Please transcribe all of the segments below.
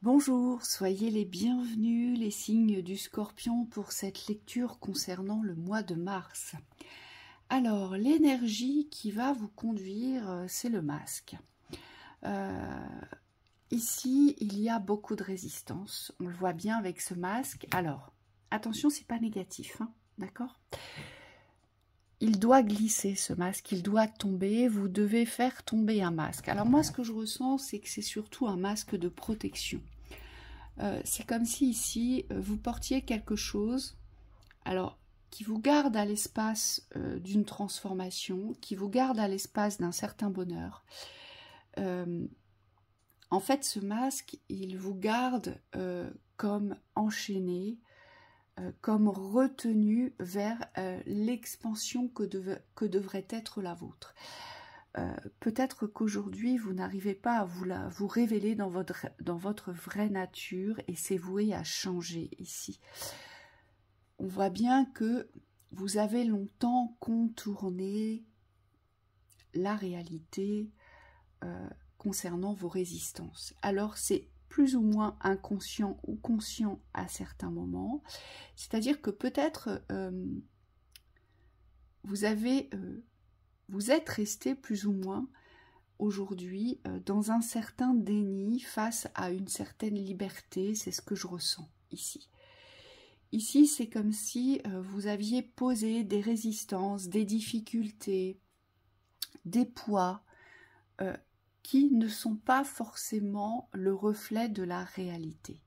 Bonjour, soyez les bienvenus, les signes du Scorpion, pour cette lecture concernant le mois de mars. Alors, l'énergie qui va vous conduire, c'est le masque. Ici, il y a beaucoup de résistance, on le voit bien avec ce masque. Alors, attention, c'est pas négatif, hein, d'accord ? Il doit glisser ce masque, il doit tomber, vous devez faire tomber un masque. Alors moi, ce que je ressens, c'est que c'est surtout un masque de protection. C'est comme si ici, vous portiez quelque chose, alors, qui vous garde à l'espace d'une transformation, qui vous garde à l'espace d'un certain bonheur. En fait, ce masque, il vous garde comme enchaîné, comme retenu vers l'expansion que devrait être la vôtre. Peut-être qu'aujourd'hui, vous n'arrivez pas à vous révéler dans votre vraie nature et c'est voué à changer ici. On voit bien que vous avez longtemps contourné la réalité concernant vos résistances. Alors, c'est plus ou moins inconscient ou conscient à certains moments. C'est-à-dire que peut-être vous êtes resté plus ou moins aujourd'hui dans un certain déni face à une certaine liberté. C'est ce que je ressens ici. Ici, c'est comme si vous aviez posé des résistances, des difficultés, des poids qui ne sont pas forcément le reflet de la réalité.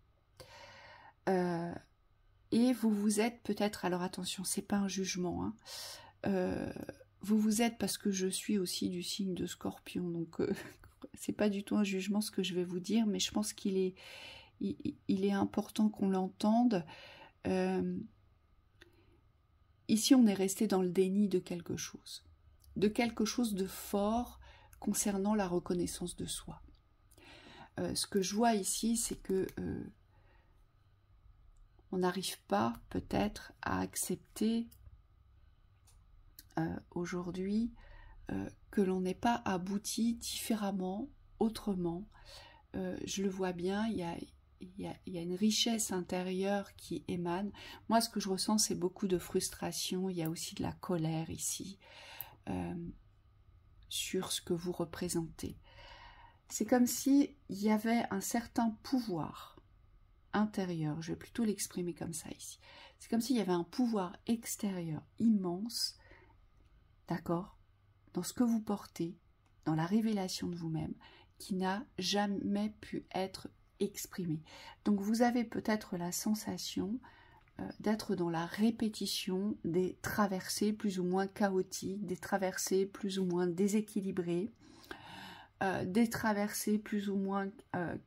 Et vous vous êtes peut-être, alors attention, c'est pas un jugement, hein, vous vous êtes, parce que je suis aussi du signe de Scorpion, donc c'est pas du tout un jugement ce que je vais vous dire, mais je pense qu'il est, il est important qu'on l'entende. Ici, on est resté dans le déni de quelque chose de fort concernant la reconnaissance de soi. Ce que je vois ici, c'est que on n'arrive pas peut-être à accepter aujourd'hui que l'on n'ait pas abouti différemment, autrement. Je le vois bien, il y a une richesse intérieure qui émane. Moi, ce que je ressens, c'est beaucoup de frustration. Il y a aussi de la colère ici sur ce que vous représentez. C'est comme s'il y avait un certain pouvoir intérieur, je vais plutôt l'exprimer comme ça ici. C'est comme s'il y avait un pouvoir extérieur immense, d'accord, dans ce que vous portez, dans la révélation de vous-même, qui n'a jamais pu être exprimé. Donc vous avez peut-être la sensation d'être dans la répétition des traversées plus ou moins chaotiques, des traversées plus ou moins déséquilibrées, des traversées plus ou moins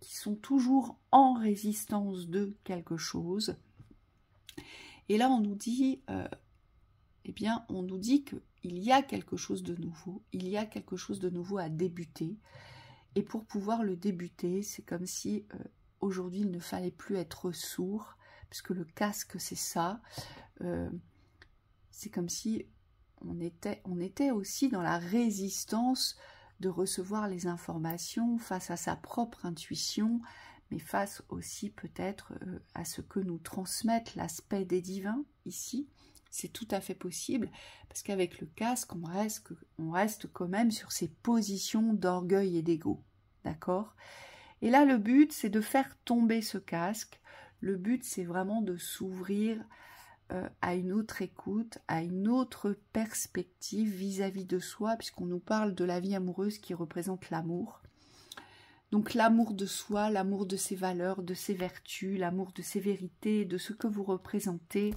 qui sont toujours en résistance de quelque chose. Et là on nous dit, eh bien on nous dit qu'il y a quelque chose de nouveau, il y a quelque chose de nouveau à débuter. Et pour pouvoir le débuter, c'est comme si aujourd'hui il ne fallait plus être sourd, puisque le casque c'est ça. C'est comme si on était aussi dans la résistance de recevoir les informations face à sa propre intuition, mais face aussi peut-être à ce que nous transmettent l'aspect des divins ici. C'est tout à fait possible, parce qu'avec le casque, on reste quand même sur ces positions d'orgueil et d'ego. D'accord ? Et là, le but, c'est de faire tomber ce casque. Le but, c'est vraiment de s'ouvrir à une autre écoute, à une autre perspective vis-à-vis de soi, puisqu'on nous parle de la vie amoureuse qui représente l'amour. Donc l'amour de soi, l'amour de ses valeurs, de ses vertus, l'amour de ses vérités, de ce que vous représentez,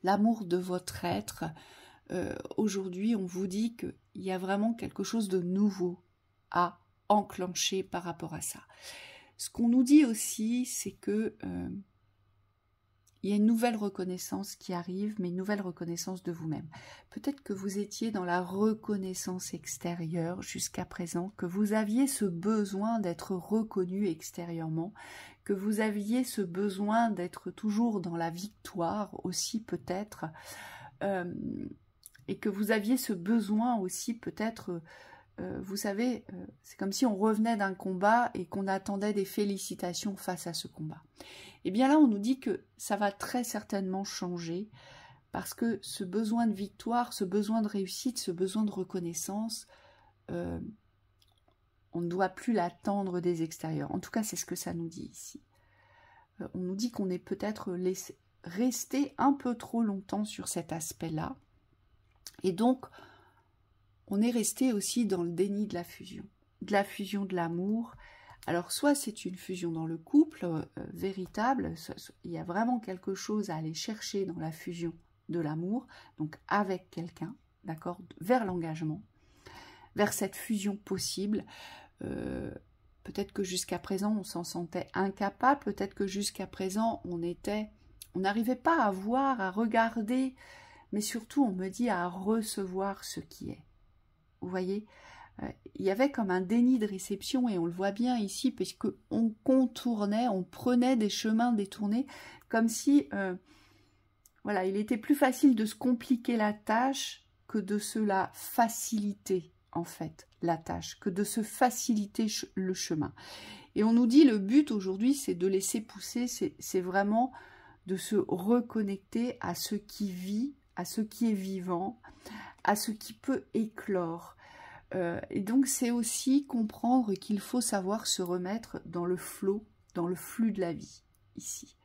l'amour de votre être. Aujourd'hui, on vous dit qu'il y a vraiment quelque chose de nouveau à enclencher par rapport à ça. Ce qu'on nous dit aussi, c'est que il y a une nouvelle reconnaissance qui arrive, mais une nouvelle reconnaissance de vous-même. Peut-être que vous étiez dans la reconnaissance extérieure jusqu'à présent, que vous aviez ce besoin d'être reconnu extérieurement, que vous aviez ce besoin d'être toujours dans la victoire aussi peut-être, et que vous aviez ce besoin aussi peut-être vous savez, c'est comme si on revenait d'un combat et qu'on attendait des félicitations face à ce combat. Et bien là, on nous dit que ça va très certainement changer, parce que ce besoin de victoire, ce besoin de réussite, ce besoin de reconnaissance, on ne doit plus l'attendre des extérieurs. En tout cas, c'est ce que ça nous dit ici. On nous dit qu'on est peut-être resté un peu trop longtemps sur cet aspect-là. Et donc, on est resté aussi dans le déni de la fusion de l'amour. Alors, soit c'est une fusion dans le couple véritable, il y a vraiment quelque chose à aller chercher dans la fusion de l'amour, donc avec quelqu'un, d'accord, vers l'engagement, vers cette fusion possible. Peut-être que jusqu'à présent, on s'en sentait incapable, peut-être que jusqu'à présent, on n'arrivait pas à voir, à regarder, mais surtout, on me dit à recevoir ce qui est. Vous voyez, il y avait comme un déni de réception, et on le voit bien ici, puisqu'on contournait, on prenait des chemins détournés, comme si, voilà, il était plus facile de se compliquer la tâche que de se la faciliter, en fait, la tâche, que de se faciliter le chemin. Et on nous dit, le but aujourd'hui, c'est de laisser pousser, c'est vraiment de se reconnecter à ce qui vit, à ce qui est vivant, à ce qui peut éclore. Et donc, c'est aussi comprendre qu'il faut savoir se remettre dans le flot, dans le flux de la vie, ici.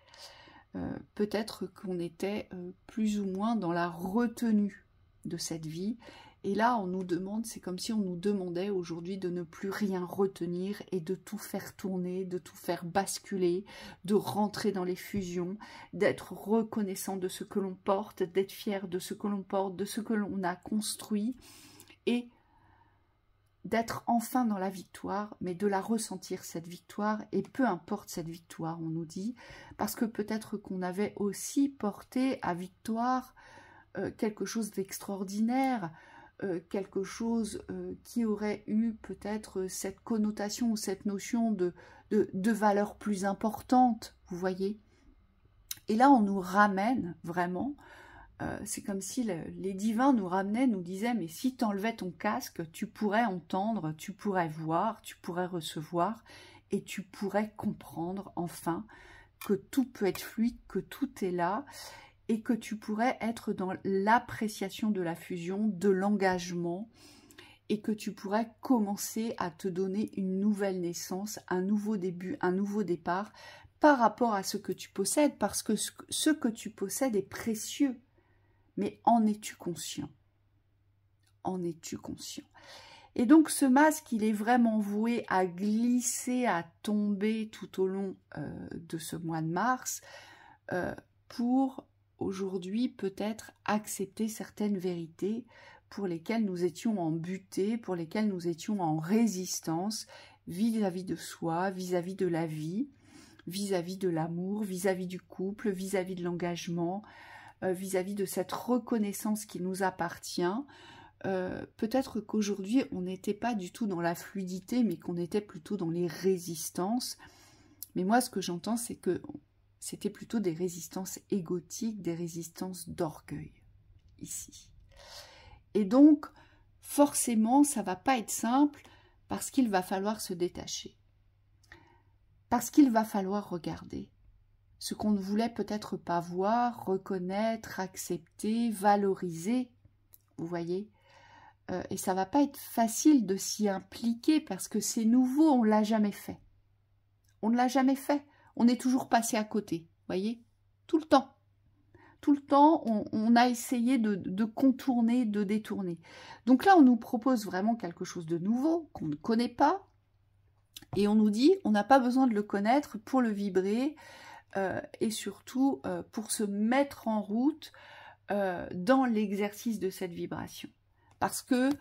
Peut-être qu'on était plus ou moins dans la retenue de cette vie. Et là, on nous demande, c'est comme si on nous demandait aujourd'hui de ne plus rien retenir et de tout faire tourner, de tout faire basculer, de rentrer dans les fusions, d'être reconnaissant de ce que l'on porte, d'être fier de ce que l'on porte, de ce que l'on a construit, et d'être enfin dans la victoire, mais de la ressentir, cette victoire, et peu importe cette victoire, on nous dit, parce que peut-être qu'on avait aussi porté à victoire quelque chose d'extraordinaire, quelque chose qui aurait eu peut-être cette connotation ou cette notion de valeur plus importante, vous voyez. Et là, on nous ramène vraiment, c'est comme si les divins nous ramenaient, nous disaient, mais si tu enlevais ton casque, tu pourrais entendre, tu pourrais voir, tu pourrais recevoir, et tu pourrais comprendre enfin que tout peut être fluide, que tout est là, et que tu pourrais être dans l'appréciation de la fusion, de l'engagement, et que tu pourrais commencer à te donner une nouvelle naissance, un nouveau début, un nouveau départ, par rapport à ce que tu possèdes, parce que ce que tu possèdes est précieux. Mais en es-tu conscient? En es-tu conscient? Et donc ce masque, il est vraiment voué à glisser, à tomber tout au long de ce mois de mars, pour aujourd'hui peut-être accepter certaines vérités pour lesquelles nous étions en butée, pour lesquelles nous étions en résistance vis-à-vis de soi, vis-à-vis de la vie, vis-à-vis de l'amour, vis-à-vis du couple, vis-à-vis de l'engagement, vis-à-vis de cette reconnaissance qui nous appartient. Peut-être qu'aujourd'hui on n'était pas du tout dans la fluidité, mais qu'on était plutôt dans les résistances. Mais moi ce que j'entends, c'est que c'était plutôt des résistances égotiques, des résistances d'orgueil, ici. Et donc, forcément, ça ne va pas être simple, parce qu'il va falloir se détacher. Parce qu'il va falloir regarder ce qu'on ne voulait peut-être pas voir, reconnaître, accepter, valoriser, vous voyez. Et ça ne va pas être facile de s'y impliquer, parce que c'est nouveau, on ne l'a jamais fait. On ne l'a jamais fait. On est toujours passé à côté, voyez, tout le temps. Tout le temps, on a essayé de contourner, de détourner. Donc là, on nous propose vraiment quelque chose de nouveau, qu'on ne connaît pas, et on nous dit, on n'a pas besoin de le connaître pour le vibrer, et surtout pour se mettre en route dans l'exercice de cette vibration. Parce que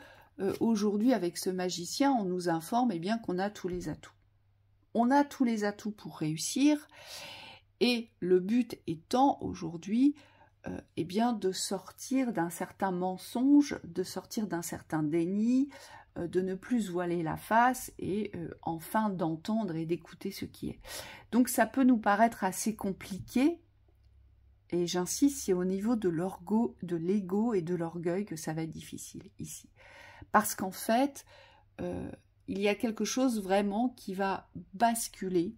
aujourd'hui, avec ce magicien, on nous informe bien qu'on a tous les atouts. On a tous les atouts pour réussir, et le but étant aujourd'hui bien de sortir d'un certain mensonge, de sortir d'un certain déni, de ne plus voiler la face et enfin d'entendre et d'écouter ce qui est. Donc ça peut nous paraître assez compliqué, et j'insiste, c'est au niveau de l'ego et de l'orgueil que ça va être difficile ici. Parce qu'en fait, il y a quelque chose vraiment qui va basculer.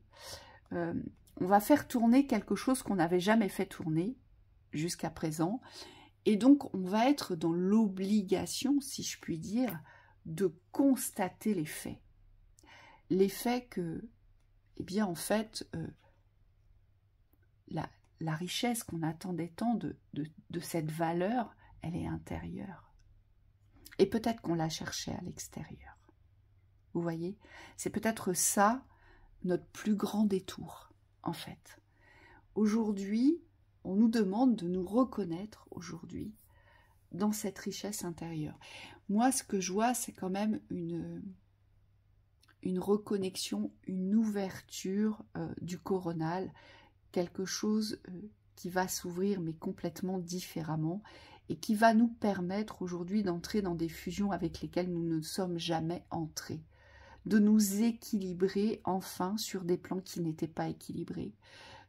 On va faire tourner quelque chose qu'on n'avait jamais fait tourner jusqu'à présent. Et donc, on va être dans l'obligation, si je puis dire, de constater les faits. Les faits que, eh bien, en fait, la richesse qu'on attendait tant de cette valeur, elle est intérieure. Et peut-être qu'on la cherchait à l'extérieur. Vous voyez? C'est peut-être ça, notre plus grand détour, en fait. Aujourd'hui, on nous demande de nous reconnaître aujourd'hui dans cette richesse intérieure. Moi, ce que je vois, c'est quand même une reconnexion, une ouverture du coronal, quelque chose qui va s'ouvrir, mais complètement différemment, et qui va nous permettre aujourd'hui d'entrer dans des fusions avec lesquelles nous ne sommes jamais entrés, de nous équilibrer enfin sur des plans qui n'étaient pas équilibrés.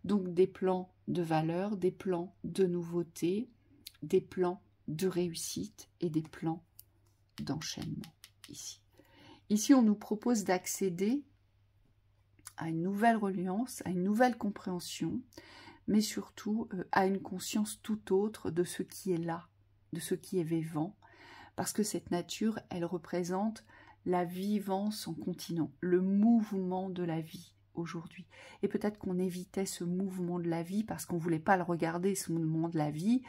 Donc des plans de valeur, des plans de nouveauté, des plans de réussite et des plans d'enchaînement ici. Ici, on nous propose d'accéder à une nouvelle reliance, à une nouvelle compréhension, mais surtout à une conscience tout autre de ce qui est là, de ce qui est vivant, parce que cette nature, elle représente la vivance en continent, le mouvement de la vie aujourd'hui. Et peut-être qu'on évitait ce mouvement de la vie parce qu'on ne voulait pas le regarder, ce mouvement de la vie,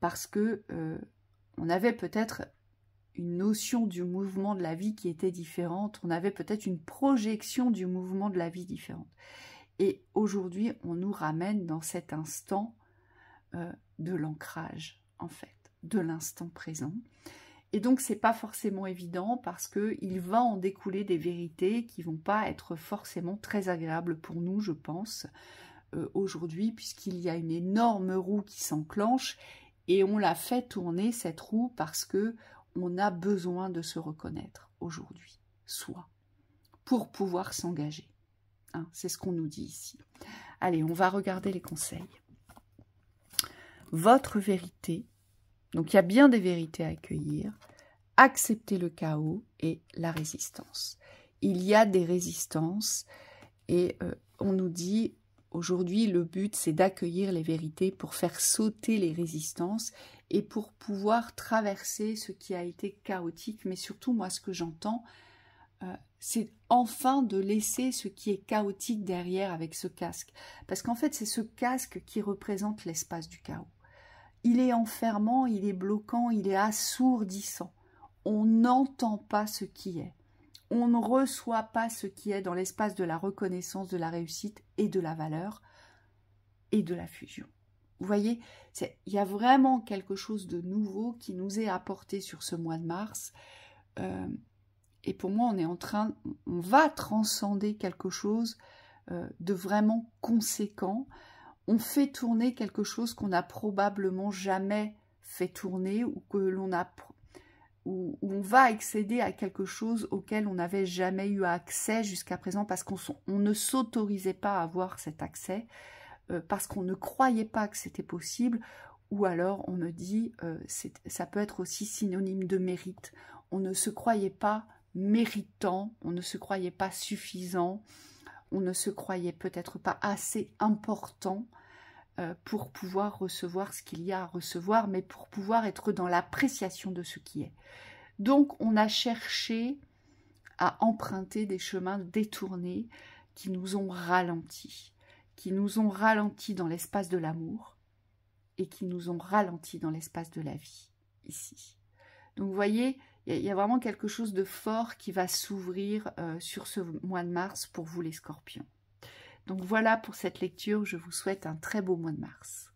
parce que on avait peut-être une notion du mouvement de la vie qui était différente, on avait peut-être une projection du mouvement de la vie différente. Et aujourd'hui, on nous ramène dans cet instant de l'ancrage, en fait, de l'instant présent. Et donc, c'est pas forcément évident parce qu'il va en découler des vérités qui vont pas être forcément très agréables pour nous, je pense, aujourd'hui, puisqu'il y a une énorme roue qui s'enclenche et on la fait tourner, cette roue, parce que on a besoin de se reconnaître aujourd'hui, soi, pour pouvoir s'engager. Hein, c'est ce qu'on nous dit ici. Allez, on va regarder les conseils. Votre vérité, donc il y a bien des vérités à accueillir, accepter le chaos et la résistance. Il y a des résistances et on nous dit aujourd'hui le but c'est d'accueillir les vérités pour faire sauter les résistances et pour pouvoir traverser ce qui a été chaotique, mais surtout moi ce que j'entends c'est enfin de laisser ce qui est chaotique derrière avec ce casque, parce qu'en fait c'est ce casque qui représente l'espace du chaos. Il est enfermant, il est bloquant, il est assourdissant. On n'entend pas ce qui est. On ne reçoit pas ce qui est dans l'espace de la reconnaissance, de la réussite et de la valeur et de la fusion. Vous voyez, il y a vraiment quelque chose de nouveau qui nous est apporté sur ce mois de mars. Et pour moi, on va transcender quelque chose de vraiment conséquent. On fait tourner quelque chose qu'on n'a probablement jamais fait tourner ou que l'on a, où on va accéder à quelque chose auquel on n'avait jamais eu accès jusqu'à présent parce qu'on ne s'autorisait pas à avoir cet accès, parce qu'on ne croyait pas que c'était possible, ou alors on me dit, ça peut être aussi synonyme de mérite. On ne se croyait pas méritant, on ne se croyait pas suffisant, on ne se croyait peut-être pas assez important pour pouvoir recevoir ce qu'il y a à recevoir, mais pour pouvoir être dans l'appréciation de ce qui est. Donc on a cherché à emprunter des chemins détournés qui nous ont ralentis dans l'espace de l'amour et qui nous ont ralentis dans l'espace de la vie, ici. Donc vous voyez, il y a vraiment quelque chose de fort qui va s'ouvrir sur ce mois de mars pour vous les scorpions. Donc voilà pour cette lecture, je vous souhaite un très beau mois de mars.